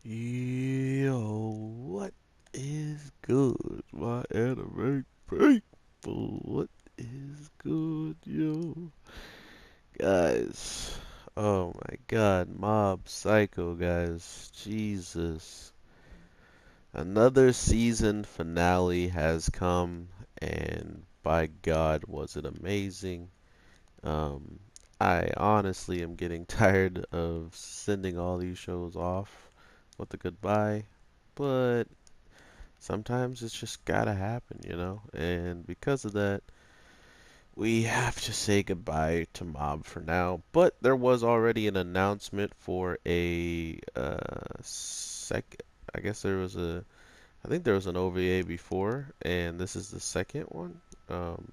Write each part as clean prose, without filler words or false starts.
Yo, what is good, my anime people? What is good, yo? Guys, oh my god, Mob Psycho, guys. Jesus. Another season finale has come, and by God, was it amazing. Um, I honestly am getting tired of sending all these shows off with a goodbye, but sometimes it's just gotta happen, you know? And because of that, we have to say goodbye to Mob for now. But there was already an announcement for a I guess I think there was an OVA before, and this is the second one. Um,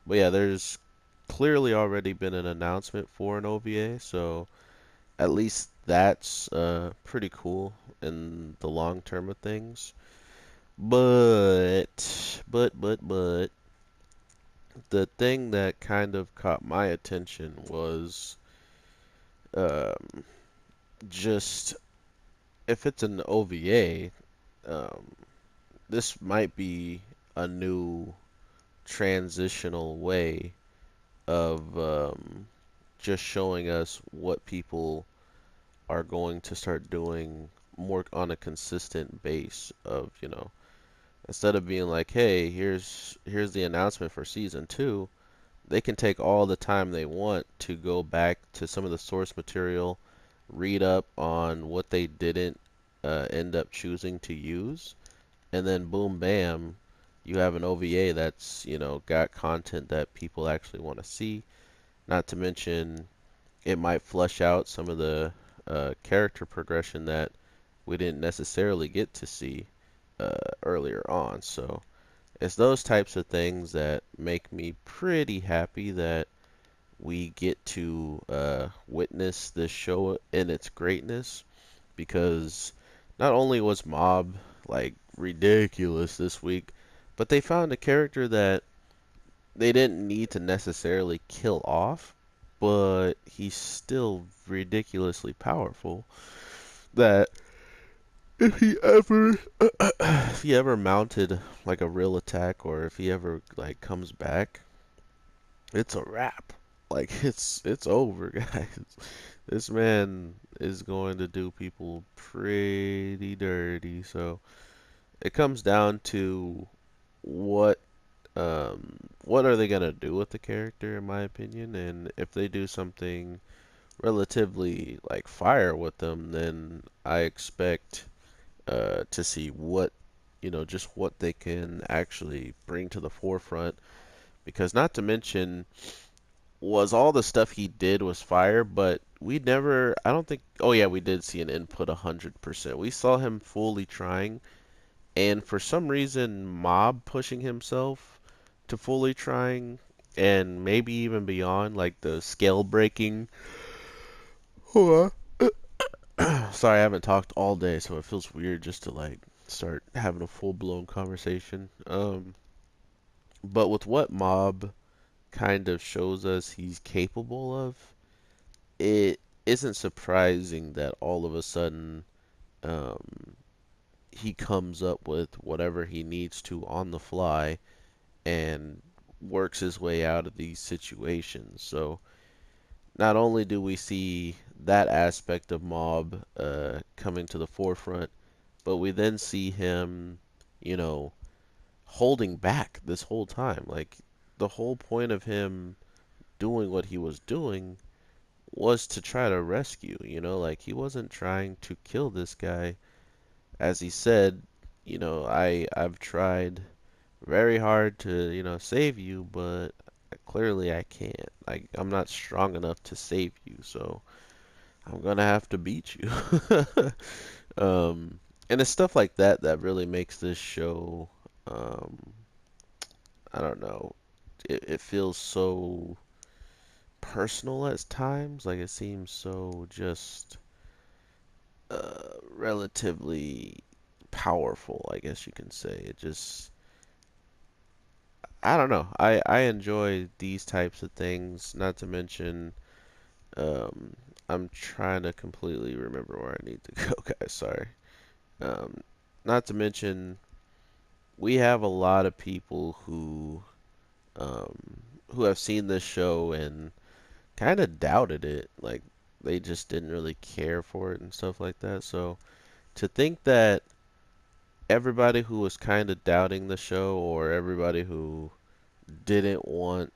but yeah, there's clearly already been an announcement for an OVA, so at least that's pretty cool in the long term of things. But the thing that kind of caught my attention was um, just if it's an OVA, um, this might be a new transitional way of just showing us what people are going to start doing more on a consistent base of, instead of being like, hey, here's the announcement for season 2, they can take all the time they want to go back to some of the source material, read up on what they didn't end up choosing to use, and then boom, bam, you have an OVA that's, got content that people actually want to see. Not to mention, it might flesh out some of the character progression that we didn't necessarily get to see earlier on. So it's those types of things that make me pretty happy that we get to witness this show in its greatness, because not only was Mob like ridiculous this week, but they found a character that they didn't need to necessarily kill off, but he's still ridiculously powerful. That if he ever if he ever mounted like a real attack, or if he ever like comes back, it's a wrap. Like it's over, guys. This man is going to do people pretty dirty. So it comes down to what what are they gonna do with the character, in my opinion, and if they do something relatively like fire with them, then I expect to see what just what they can actually bring to the forefront. Because not to mention, was all the stuff he did was fire, but we never, I don't think, oh yeah, we did see an input 100%. We saw him fully trying, and for some reason, Mob pushing himself to fully trying, and maybe even beyond, like the scale breaking. Hold on. Sorry, I haven't talked all day, so it feels weird just to like start having a full blown conversation. But with what Mob kind of shows us he's capable of, it isn't surprising that all of a sudden um, he comes up with whatever he needs to on the fly and works his way out of these situations. So not only do we see that aspect of Mob coming to the forefront, but we then see him, you know, holding back this whole time. Like, the whole point of him doing what he was doing was to try to rescue, like he wasn't trying to kill this guy. As he said, I've tried very hard to, save you, but clearly I can't. Like, I'm not strong enough to save you, so I'm gonna have to beat you. um, and it's stuff like that that really makes this show, um, I don't know, it feels so personal at times. Like, it seems so just relatively powerful, I guess you can say. It just, I don't know. I enjoy these types of things. Not to mention, um, I'm trying to completely remember where I need to go, guys. Sorry. Um, Not to mention, we have a lot of people um, who have seen this show and kind of doubted it. Like, they just didn't really care for it and stuff like that. So, to think that everybody who was kind of doubting the show or everybody who didn't want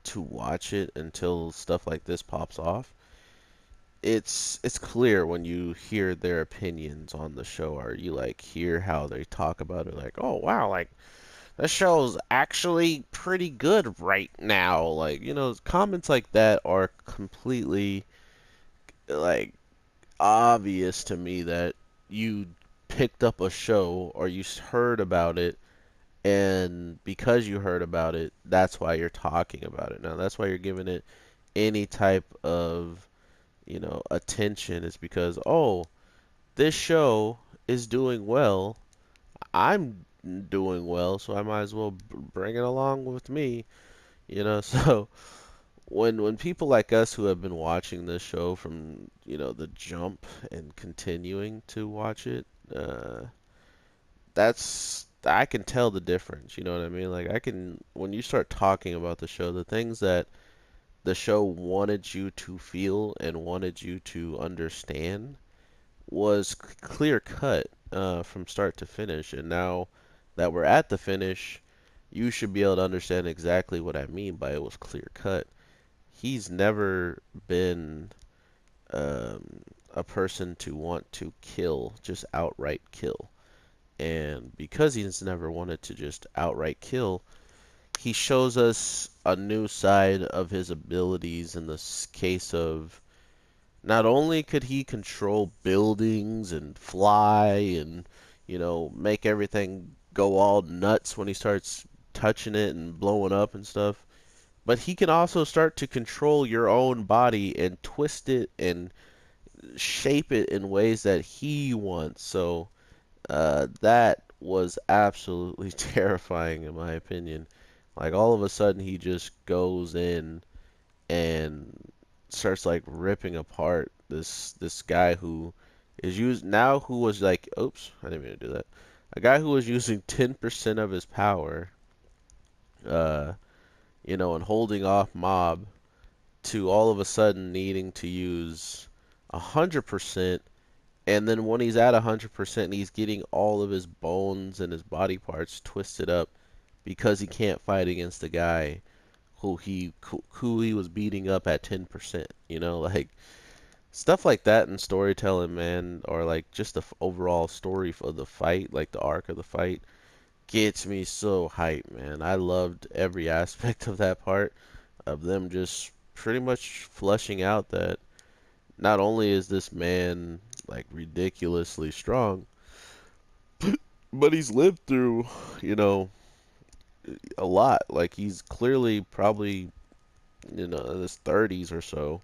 to watch it until stuff like this pops off, it's clear when you hear their opinions on the show, or you like hear how they talk about it, like, oh wow, like this show's actually pretty good right now. Like, comments like that are completely like obvious to me that you picked up a show or you heard about it, and because you heard about it, that's why you're talking about it. Now, that's why you're giving it any type of, attention, is because, oh, this show is doing well. I'm doing well, so I might as well bring it along with me. So when people like us who have been watching this show from, the jump and continuing to watch it, that's I can tell the difference. You know what I mean? Like, I can, when you start talking about the show, the things that the show wanted you to feel and wanted you to understand was clear cut from start to finish. And now that we're at the finish, you should be able to understand exactly what I mean by it was clear cut. He's never been um, a person to want to kill, just outright kill. And because he's never wanted to just outright kill, he shows us a new side of his abilities in this case of not only could he control buildings and fly and, make everything go all nuts when he starts touching it and blowing up and stuff, but he can also start to control your own body and twist it and shape it in ways that he wants. So, that was absolutely terrifying in my opinion. Like, all of a sudden he just goes in and starts like ripping apart this guy who is used now, who was like, oops, I didn't mean to do that. A guy who was using 10% of his power, uh, and holding off mob, to all of a sudden needing to use 100%. And then when he's at 100%, he's getting all of his bones and his body parts twisted up because he can't fight against the guy who he was beating up at 10%. Like, stuff like that in storytelling, man, or like just the overall story of the fight, like the arc of the fight, gets me so hyped, man. I loved every aspect of that part, of them just pretty much flushing out that not only is this man like ridiculously strong, but he's lived through, you know, a lot. Like, he's clearly probably, in his 30s or so,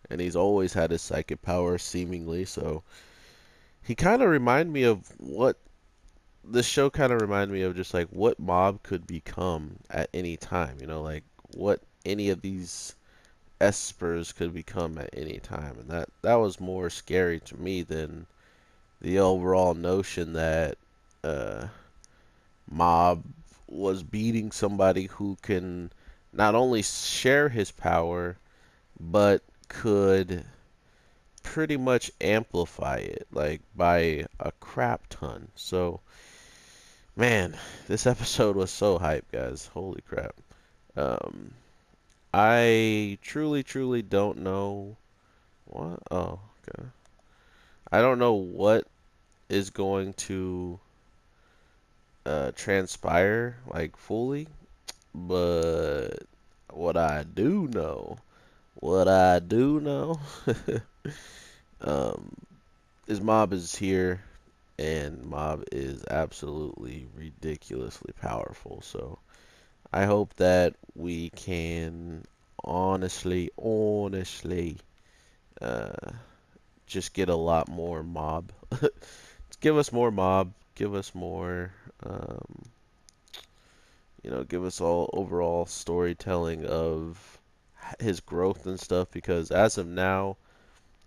and he's always had his psychic power seemingly. So he kind of reminded me of what this show kind of reminded me of, just like what Mob could become at any time. Like what any of these espers could become at any time, and that was more scary to me than the overall notion that uh, Mob was beating somebody who can not only share his power, but could pretty much amplify it, like by a crap ton. So, man, this episode was so hype, guys. Holy crap. Um, I truly, truly don't know what. Oh, okay. I don't know what is going to transpire like fully, but what I do know, what I do know, um, is Mob is here, and Mob is absolutely ridiculously powerful. So I hope that we can honestly, uh, just get a lot more Mob. Give us more Mob. Give us more. Give us all overall storytelling of his growth and stuff. Because as of now,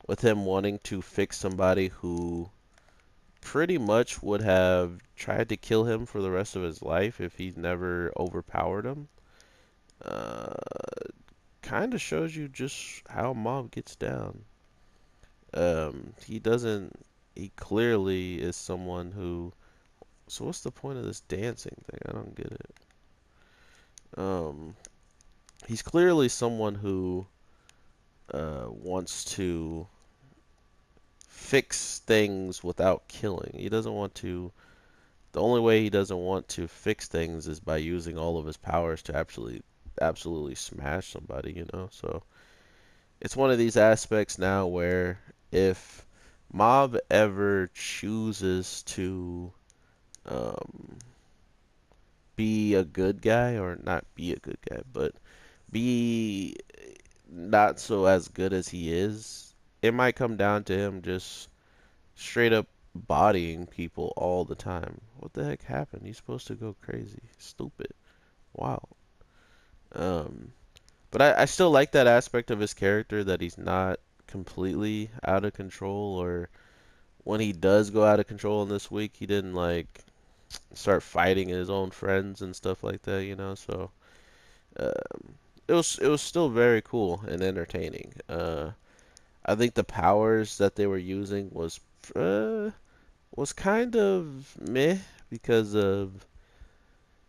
with him wanting to fix somebody who pretty much would have tried to kill him for the rest of his life if he never overpowered him. Uh, Kind of shows you just how Mob gets down. He doesn't. He clearly is someone who. So what's the point of this dancing thing? I don't get it. Um, he's clearly someone who wants to fix things without killing. He doesn't want to. The only way he doesn't want to fix things is by using all of his powers to absolutely smash somebody, you know? So it's one of these aspects now where if Mob ever chooses to um, be a good guy, or not be a good guy, but be not so as good as he is, it might come down to him just straight up bodying people all the time. What the heck happened? He's supposed to go crazy. Stupid. Wow. Um, but I still like that aspect of his character that he's not completely out of control, or when he does go out of control in this week, he didn't like start fighting his own friends and stuff like that, you know. So it was still very cool and entertaining. I think the powers that they were using uh, was kind of meh because of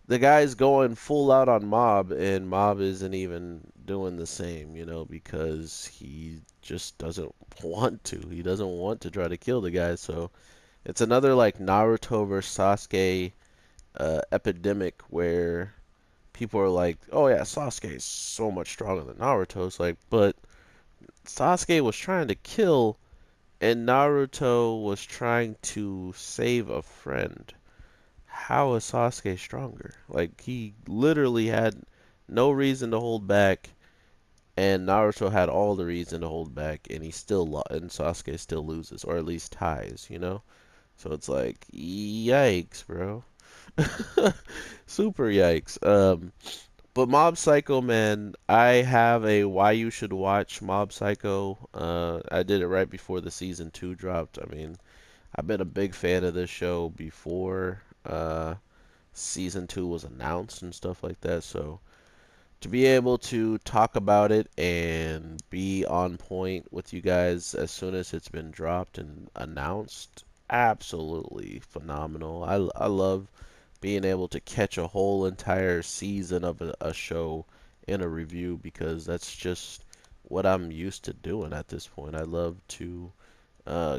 the guy's going full out on Mob, and Mob isn't even doing the same, you know, because he just doesn't want to. He doesn't want to try to kill the guy, so it's another like Naruto versus Sasuke epidemic where people are like, "Oh yeah, Sasuke is so much stronger than Naruto." It's like, but Sasuke was trying to kill, and Naruto was trying to save a friend. How is Sasuke stronger? Like he literally had no reason to hold back, and Naruto had all the reason to hold back, and and Sasuke still loses, or at least ties, you know? So it's like, yikes, bro. Super yikes. But Mob Psycho, man, I have a why you should watch Mob Psycho. I did it right before the season 2 dropped. I mean, I've been a big fan of this show before season 2 was announced and stuff like that. So to be able to talk about it and be on point with you guys as soon as it's been dropped and announced, absolutely phenomenal. I love being able to catch a whole entire season of a show in a review because that's just what I'm used to doing at this point. I love to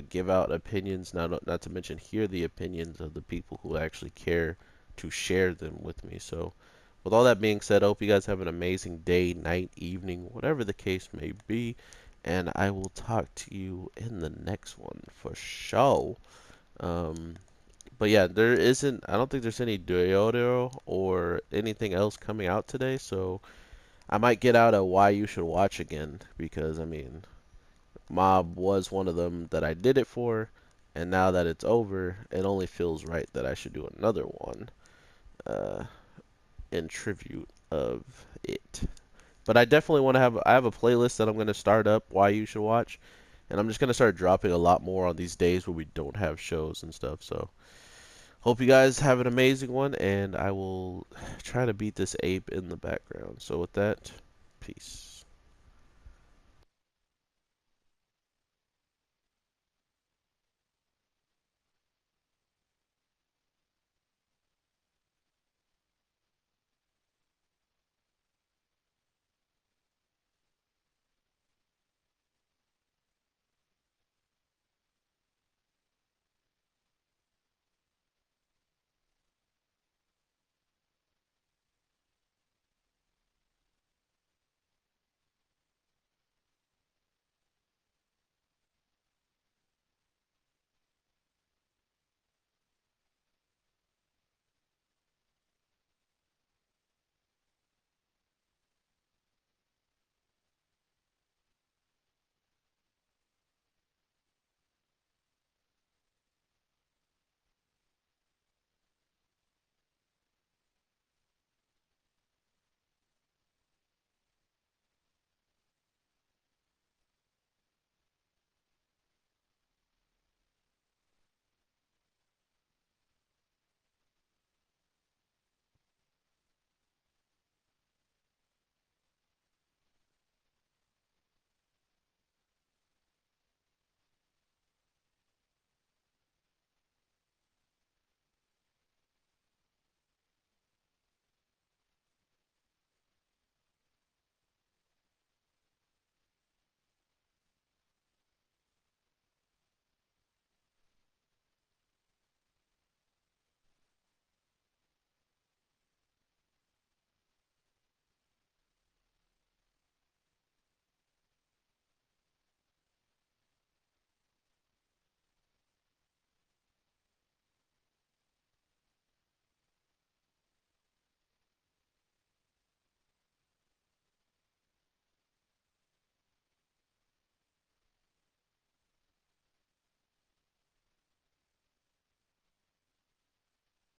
give out opinions, not to mention hear the opinions of the people who actually care to share them with me. So, with all that being said, I hope you guys have an amazing day, night, evening, whatever the case may be, and I will talk to you in the next one for sure. Um, but yeah, I don't think there's any Deodoro or anything else coming out today, so I might get out a why you should watch again because I mean, Mob was one of them that I did it for, and now that it's over, it only feels right that I should do another one uh, in tribute of it. But I definitely want to I have a playlist that I'm going to start up, why you should watch, and I'm just going to start dropping a lot more on these days where we don't have shows and stuff. So, hope you guys have an amazing one, and I will try to beat this ape in the background. So, with that, peace.